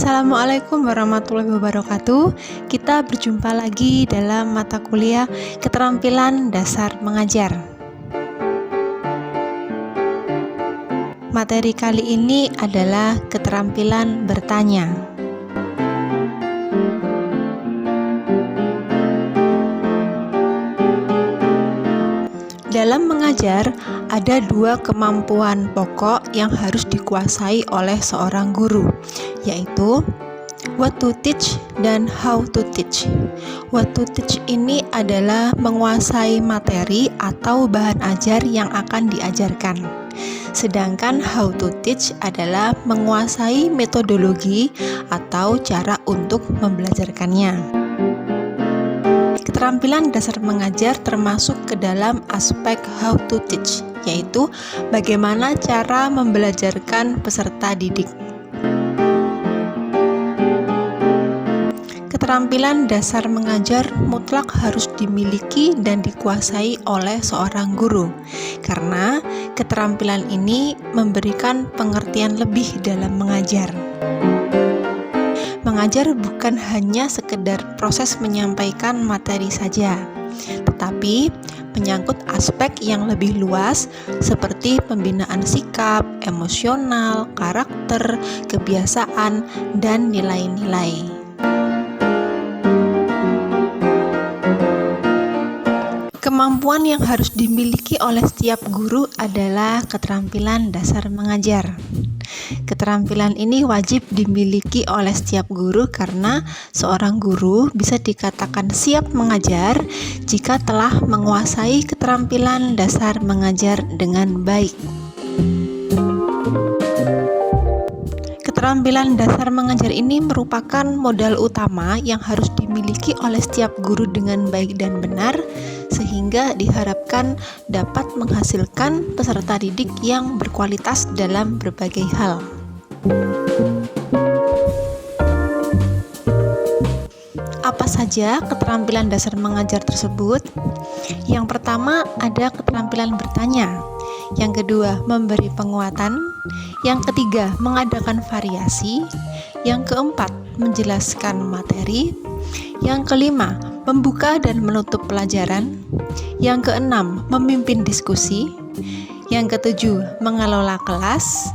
Assalamualaikum warahmatullahi wabarakatuh. Kita berjumpa lagi dalam mata kuliah Keterampilan Dasar Mengajar. Materi kali ini adalah keterampilan bertanya. Dalam mengajar, ada dua kemampuan pokok yang harus dikuasai oleh seorang guru, yaitu what to teach dan how to teach. What to teach ini adalah menguasai materi atau bahan ajar yang akan diajarkan. Sedangkan how to teach adalah menguasai metodologi atau cara untuk membelajarkannya. Keterampilan dasar mengajar termasuk ke dalam aspek how to teach, yaitu bagaimana cara membelajarkan peserta didik. Keterampilan dasar mengajar mutlak harus dimiliki dan dikuasai oleh seorang guru, karena keterampilan ini memberikan pengertian lebih dalam mengajar. Mengajar bukan hanya sekedar proses menyampaikan materi saja, tetapi menyangkut aspek yang lebih luas seperti pembinaan sikap, emosional, karakter, kebiasaan, dan nilai-nilai. Kemampuan yang harus dimiliki oleh setiap guru adalah keterampilan dasar mengajar. Keterampilan ini wajib dimiliki oleh setiap guru karena seorang guru bisa dikatakan siap mengajar jika telah menguasai keterampilan dasar mengajar dengan baik. Keterampilan dasar mengajar ini merupakan modal utama yang harus dimiliki oleh setiap guru dengan baik dan benar, sehingga diharapkan dapat menghasilkan peserta didik yang berkualitas dalam berbagai hal. Apa saja keterampilan dasar mengajar tersebut? Yang pertama ada keterampilan bertanya. Yang kedua, memberi penguatan. Yang ketiga, mengadakan variasi. Yang keempat, menjelaskan materi. Yang kelima, membuka dan menutup pelajaran. Yang keenam, memimpin diskusi. Yang ketujuh, mengelola kelas.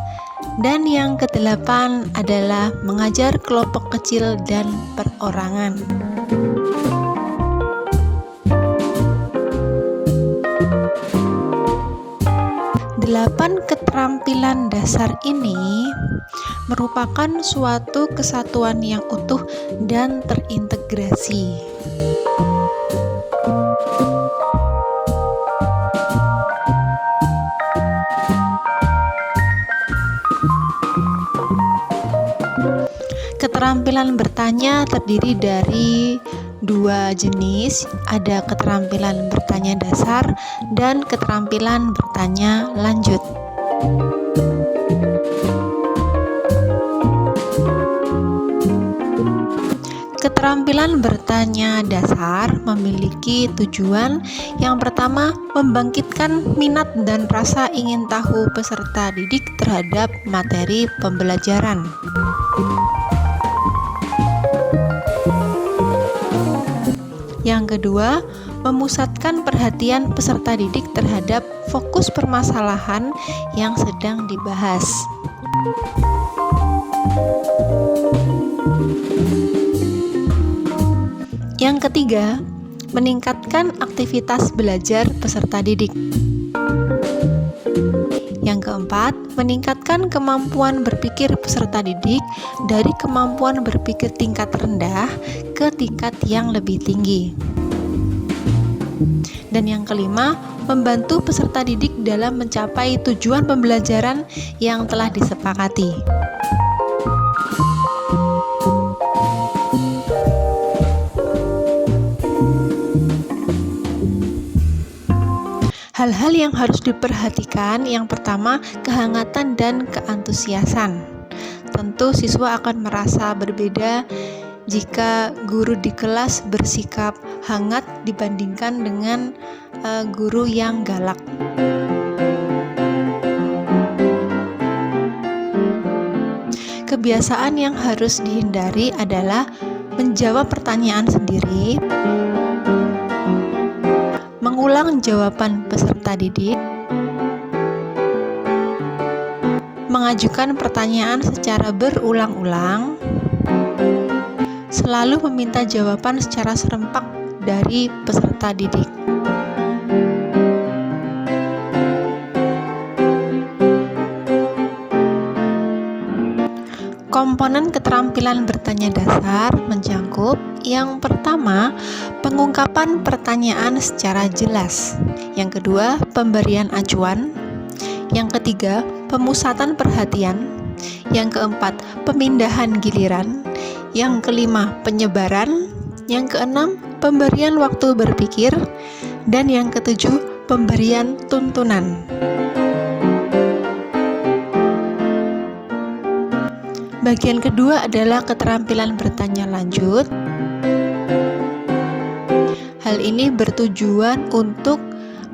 Dan yang kedelapan adalah mengajar kelompok kecil dan perorangan. Delapan keterampilan dasar ini merupakan suatu kesatuan yang utuh dan terintegrasi. Keterampilan bertanya terdiri dari dua jenis, ada keterampilan bertanya dasar dan keterampilan bertanya lanjut. Keterampilan bertanya dasar memiliki tujuan yang pertama, membangkitkan minat dan rasa ingin tahu peserta didik terhadap materi pembelajaran. Yang kedua, memusatkan perhatian peserta didik terhadap fokus permasalahan yang sedang dibahas. Yang ketiga, meningkatkan aktivitas belajar peserta didik. Yang keempat, meningkatkan kemampuan berpikir peserta didik dari kemampuan berpikir tingkat rendah ke tingkat yang lebih tinggi. Dan yang kelima, membantu peserta didik dalam mencapai tujuan pembelajaran yang telah disepakati. Hal-hal yang harus diperhatikan, yang pertama, kehangatan dan keantusiasan. Tentu siswa akan merasa berbeda jika guru di kelas bersikap hangat dibandingkan dengan guru yang galak. kebiasaan yang harus dihindari adalah menjawab pertanyaan sendiri, mengulang jawaban peserta didik, mengajukan pertanyaan secara berulang-ulang, selalu meminta jawaban secara serempak dari peserta didik. Komponen keterampilan bertanya dasar mencakup yang pertama, pengungkapan pertanyaan secara jelas. Yang kedua, pemberian acuan. Yang ketiga, pemusatan perhatian. Yang keempat, pemindahan giliran. Yang kelima, penyebaran. Yang keenam, pemberian waktu berpikir. Dan yang ketujuh, pemberian tuntunan. Bagian kedua adalah keterampilan bertanya lanjut. Hal ini bertujuan untuk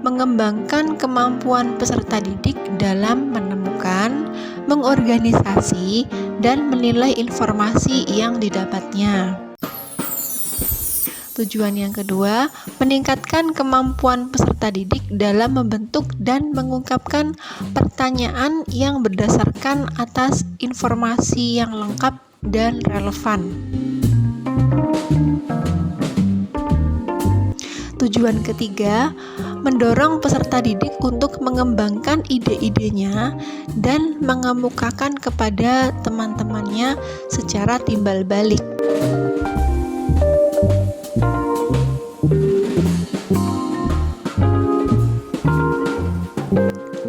mengembangkan kemampuan peserta didik dalam menemukan, mengorganisasi, dan menilai informasi yang didapatnya. Tujuan yang kedua, meningkatkan kemampuan peserta didik dalam membentuk dan mengungkapkan pertanyaan yang berdasarkan atas informasi yang lengkap dan relevan. Tujuan ketiga, mendorong peserta didik untuk mengembangkan ide-idenya dan mengemukakan kepada teman-temannya secara timbal balik.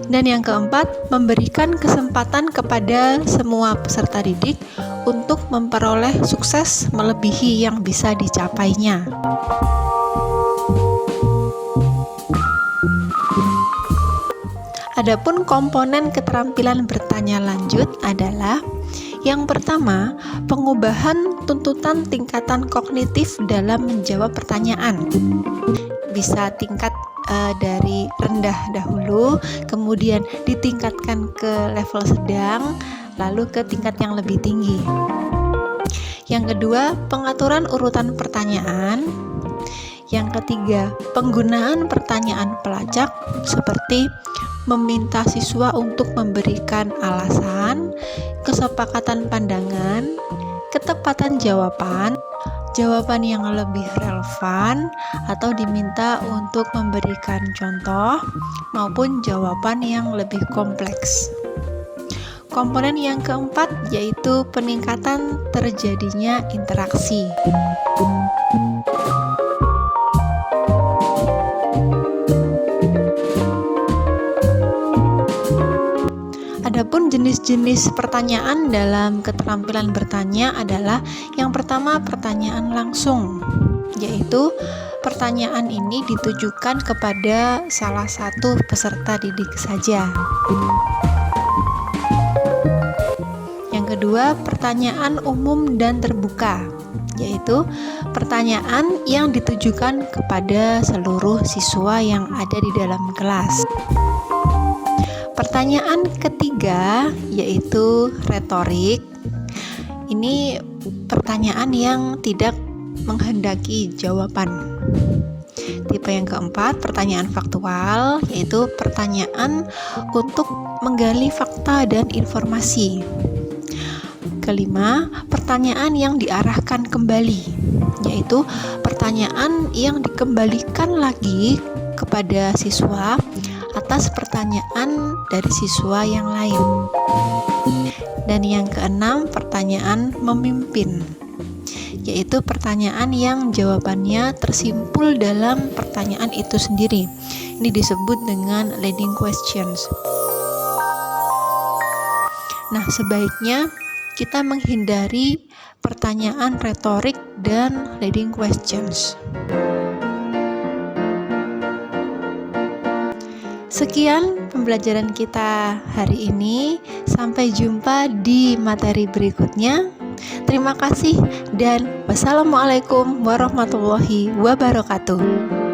Dan yang keempat, memberikan kesempatan kepada semua peserta didik untuk memperoleh sukses melebihi yang bisa dicapainya. Adapun komponen keterampilan bertanya lanjut adalah yang pertama, pengubahan tuntutan tingkatan kognitif dalam menjawab pertanyaan. Bisa tingkat dari rendah dahulu, kemudian ditingkatkan ke level sedang, lalu ke tingkat yang lebih tinggi. Yang kedua, pengaturan urutan pertanyaan. Yang ketiga, penggunaan pertanyaan pelacak seperti meminta siswa untuk memberikan alasan, kesepakatan pandangan, ketepatan jawaban, jawaban yang lebih relevan, atau diminta untuk memberikan contoh, maupun jawaban yang lebih kompleks. Komponen yang keempat yaitu peningkatan terjadinya interaksi. Adapun jenis-jenis pertanyaan dalam keterampilan bertanya adalah yang pertama, pertanyaan langsung, yaitu pertanyaan ini ditujukan kepada salah satu peserta didik saja. Yang kedua, pertanyaan umum dan terbuka, yaitu pertanyaan yang ditujukan kepada seluruh siswa yang ada di dalam kelas. Pertanyaan ketiga yaitu retorik. Ini pertanyaan yang tidak menghendaki jawaban. Tipe yang keempat, pertanyaan faktual, yaitu pertanyaan untuk menggali fakta dan informasi. Kelima, pertanyaan yang diarahkan kembali, yaitu pertanyaan yang dikembalikan lagi kepada siswa atas pertanyaan dari siswa yang lain. Dan yang keenam, pertanyaan memimpin, yaitu pertanyaan yang jawabannya tersimpul dalam pertanyaan itu sendiri. Ini disebut dengan leading questions. Nah, sebaiknya kita menghindari pertanyaan retorik dan leading questions. Sekian pembelajaran kita hari ini. Sampai jumpa di materi berikutnya. Terima kasih dan wassalamualaikum warahmatullahi wabarakatuh.